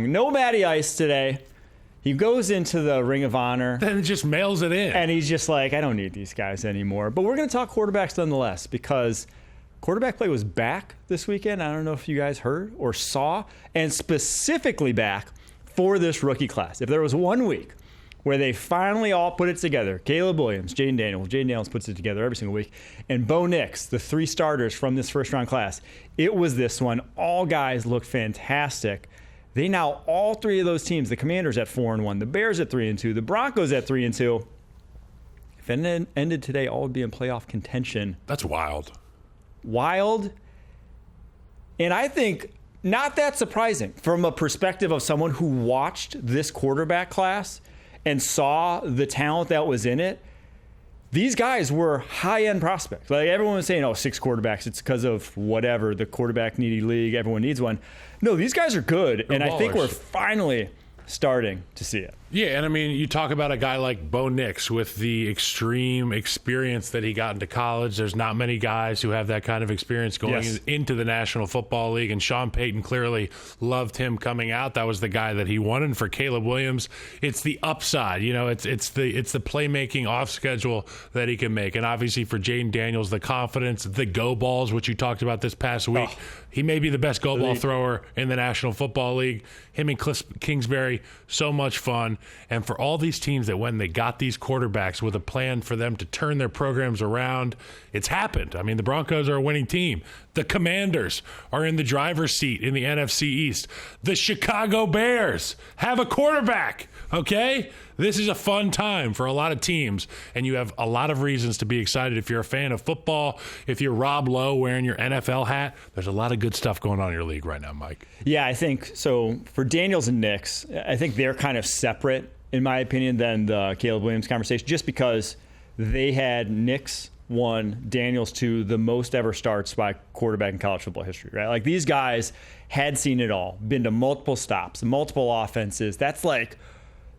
wrong. No Matty Ice today. He goes into the Ring of Honor. Then just mails it in. And he's just like, I don't need these guys anymore. But we're going to talk quarterbacks nonetheless because quarterback play was back this weekend. I don't know if you guys heard or saw. And specifically back for this rookie class. If there was 1 week where they finally all put it together, Caleb Williams, Jayden Daniels puts it together every single week, and Bo Nix, the 3 starters from this first-round class, it was this one. All guys looked fantastic. They now, all 3 of those teams, the Commanders at 4-1, the Bears at 3-2, the Broncos at 3-2. If it ended today, all would be in playoff contention. That's wild. Wild. And I think not that surprising from a perspective of someone who watched this quarterback class and saw the talent that was in it. These guys were high-end prospects. Like everyone was saying, 6 quarterbacks, it's because of whatever, the quarterback-needy league, everyone needs one. No, these guys are good, and I think we're finally starting to see it. Yeah, and I mean, you talk about a guy like Bo Nix with the extreme experience that he got into college. There's not many guys who have that kind of experience going into the National Football League, and Sean Payton clearly loved him coming out. That was the guy that he wanted. And for Caleb Williams, it's the upside. It's the playmaking off schedule that he can make. And obviously for Jayden Daniels, the confidence, the go balls, which you talked about this past week. He may be the best go ball thrower in the National Football League. Him and Cliff Kingsbury, so much fun. And for all these teams that when they got these quarterbacks with a plan for them to turn their programs around, it's happened. I mean, the Broncos are a winning team. The Commanders are in the driver's seat in the NFC East. The Chicago Bears have a quarterback, okay? This is a fun time for a lot of teams, and you have a lot of reasons to be excited. If you're a fan of football, if you're Rob Lowe wearing your NFL hat, there's a lot of good stuff going on in your league right now, Mike. Yeah, I think so. For Daniels and Nix, I think they're kind of separate, in my opinion, than the Caleb Williams conversation, just because they had Nix 1, Daniels 2, the most ever starts by quarterback in college football history, right? Like these guys had seen it all, been to multiple stops, multiple offenses. That's like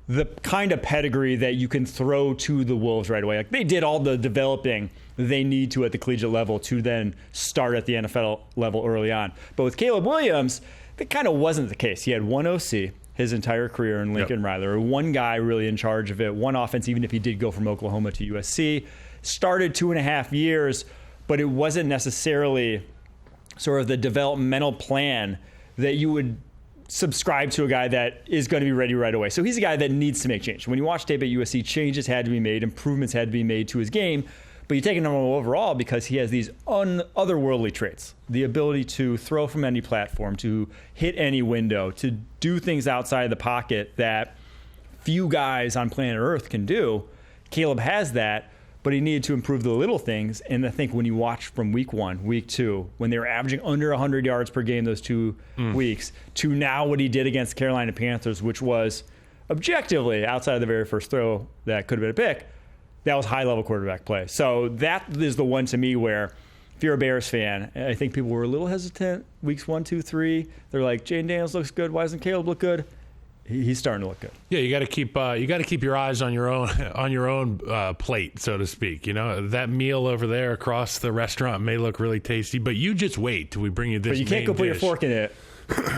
the kind of pedigree that you can throw to the Wolves right away. Like they did all the developing they need to at the collegiate level to then start at the NFL level early on. But with Caleb Williams, that kind of wasn't the case. He had 1 OC his entire career in Lincoln Riley, or one guy really in charge of it, one offense, even if he did go from Oklahoma to USC. Started 2.5 years, but it wasn't necessarily sort of the developmental plan that you would subscribe to a guy that is going to be ready right away. So he's a guy that needs to make change. When you watch tape at USC, changes had to be made, improvements had to be made to his game, but you take him overall because he has these otherworldly traits. The ability to throw from any platform, to hit any window, to do things outside the pocket that few guys on planet Earth can do. Caleb has that, but he needed to improve the little things. And I think when you watch from week 1, week 2, when they were averaging under 100 yards per game those 2 weeks, to now what he did against the Carolina Panthers, which was objectively, outside of the very first throw that could have been a pick, that was high-level quarterback play. So that is the one to me where, if you're a Bears fan, I think people were a little hesitant. Weeks 1, 2, 3, they're like, Jayden Daniels looks good. Why doesn't Caleb look good? He's starting to look good. Yeah, you got to keep your eyes on your own plate, so to speak. That meal over there across the restaurant may look really tasty, but you just wait till we bring you this. But you can't go put your fork in it.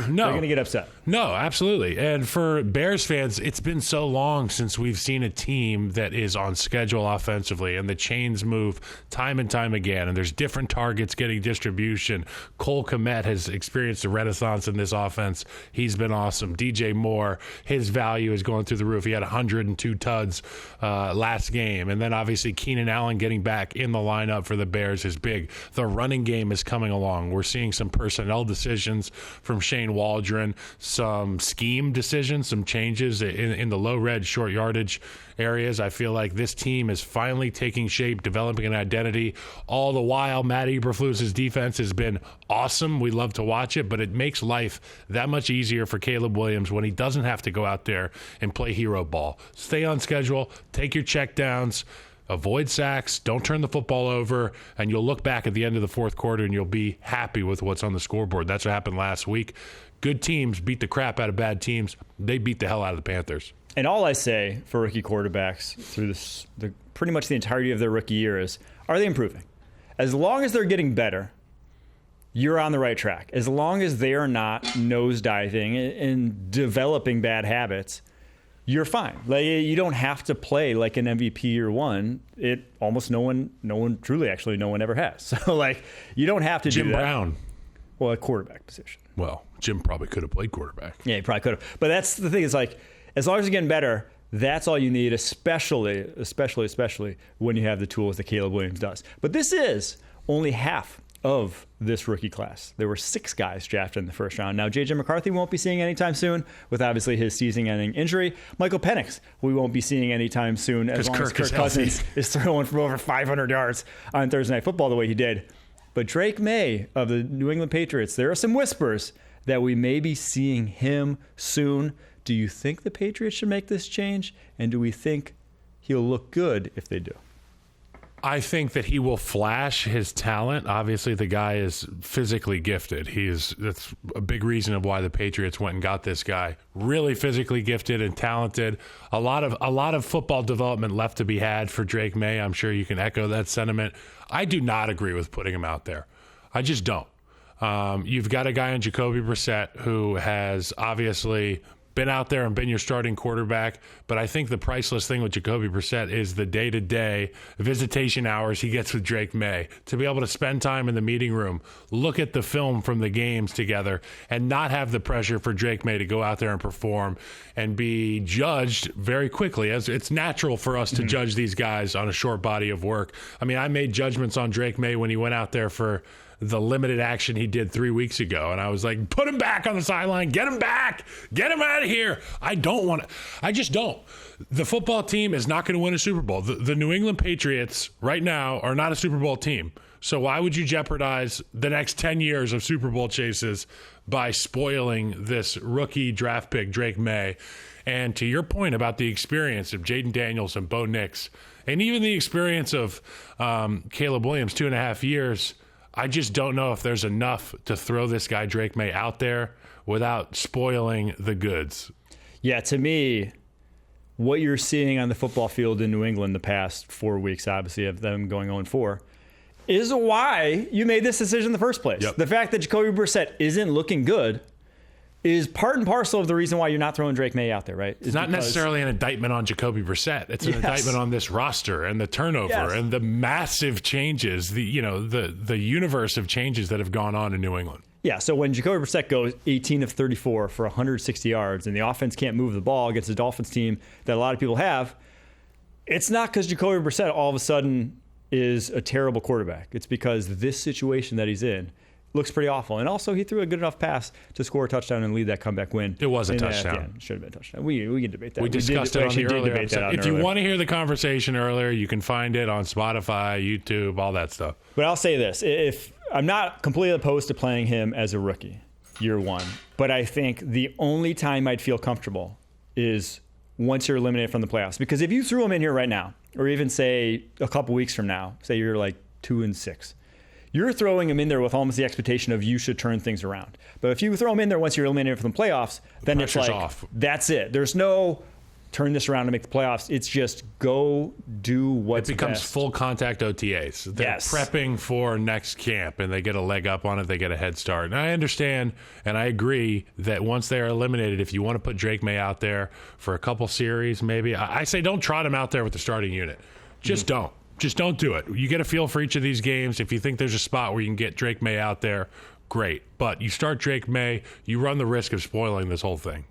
No. They're going to get upset. No, absolutely. And for Bears fans, it's been so long since we've seen a team that is on schedule offensively, and the chains move time and time again, and there's different targets getting distribution. Cole Kmet has experienced a renaissance in this offense. He's been awesome. DJ Moore, his value is going through the roof. He had 102 tuds last game. And then obviously Keenan Allen getting back in the lineup for the Bears is big. The running game is coming along. We're seeing some personnel decisions from Shane Waldron, some scheme decisions, some changes in the low red short yardage areas. I feel like this team is finally taking shape, developing an identity. All the while, Matt Eberflus's defense has been awesome. We love to watch it, but it makes life that much easier for Caleb Williams when he doesn't have to go out there and play hero ball. Stay on schedule, take your checkdowns, avoid sacks, don't turn the football over, and you'll look back at the end of the fourth quarter and you'll be happy with what's on the scoreboard. That's what happened last week. Good teams beat the crap out of bad teams. They beat the hell out of the Panthers. And all I say for rookie quarterbacks through pretty much the entirety of their rookie year is, are they improving? As long as they're getting better, you're on the right track. As long as they are not nosediving and developing bad habits, you're fine. Like, you don't have to play like an MVP year one. It almost no one ever has. So like, you don't have to Jim do that. Brown. Well, a quarterback position. Well, Jim probably could have played quarterback. Yeah, he probably could have. But that's the thing, is like, as long as you're getting better, that's all you need, especially when you have the tools that Caleb Williams does. But this is only half of this rookie class. There were 6 guys drafted in the first round. Now, J.J. McCarthy won't be seeing anytime soon, with obviously his season-ending injury. Michael Penix, we won't be seeing anytime soon, as long as Kirk Cousins is throwing from over 500 yards on Thursday Night Football the way he did. But Drake Maye of the New England Patriots, there are some whispers that we may be seeing him soon. Do you think the Patriots should make this change? And do we think he'll look good if they do? I think that he will flash his talent. Obviously, the guy is physically gifted. That's a big reason of why the Patriots went and got this guy. Really physically gifted and talented. A lot of football development left to be had for Drake Maye. I'm sure you can echo that sentiment. I do not agree with putting him out there. I just don't. You've got a guy in Jacoby Brissett who has obviously been out there and been your starting quarterback, but I think the priceless thing with Jacoby Brissett is the day-to-day visitation hours he gets with Drake Maye, to be able to spend time in the meeting room, look at the film from the games together, and not have the pressure for Drake Maye to go out there and perform and be judged very quickly, as it's natural for us to judge these guys on a short body of work. I mean, I made judgments on Drake Maye when he went out there for the limited action he did 3 weeks ago. And I was like, put him back on the sideline, get him back, get him out of here. I just don't. The football team is not going to win a Super Bowl. The New England Patriots right now are not a Super Bowl team. So why would you jeopardize the next 10 years of Super Bowl chases by spoiling this rookie draft pick, Drake Maye? And to your point about the experience of Jayden Daniels and Bo Nix, and even the experience of Caleb Williams, 2.5 years, I just don't know if there's enough to throw this guy Drake Maye out there without spoiling the goods. Yeah, to me, what you're seeing on the football field in New England the past 4 weeks, obviously, of them going 0-4, is why you made this decision in the first place. Yep. The fact that Jacoby Brissett isn't looking good is part and parcel of the reason why you're not throwing Drake Maye out there, right? It's not necessarily an indictment on Jacoby Brissett. It's an indictment on this roster and the turnover and the massive changes, the universe of changes that have gone on in New England. Yeah, so when Jacoby Brissett goes 18 of 34 for 160 yards and the offense can't move the ball against a Dolphins team that a lot of people have, it's not because Jacoby Brissett all of a sudden is a terrible quarterback. It's because this situation that he's in looks pretty awful. And also, he threw a good enough pass to score a touchdown and lead that comeback win. It was a touchdown. It should have been a touchdown. We can debate that. We discussed it on the earlier episode. If you want to hear the conversation earlier, you can find it on Spotify, YouTube, all that stuff. But I'll say this. If I'm not completely opposed to playing him as a rookie, year one, but I think the only time I'd feel comfortable is once you're eliminated from the playoffs. Because if you threw him in here right now, or even say a couple weeks from now, say you're like 2-6, you're throwing him in there with almost the expectation of you should turn things around. But if you throw him in there once you're eliminated from the playoffs, then it's like, off. That's it. There's no turn this around to make the playoffs. It's just go do what's best. It becomes full contact OTAs. They're prepping for next camp, and they get a leg up on it. They get a head start. And I understand, and I agree that once they are eliminated, if you want to put Drake Maye out there for a couple series, maybe, I say don't trot him out there with the starting unit. Just don't. Just don't do it. You get a feel for each of these games. If you think there's a spot where you can get Drake Maye out there, great. But you start Drake Maye, you run the risk of spoiling this whole thing.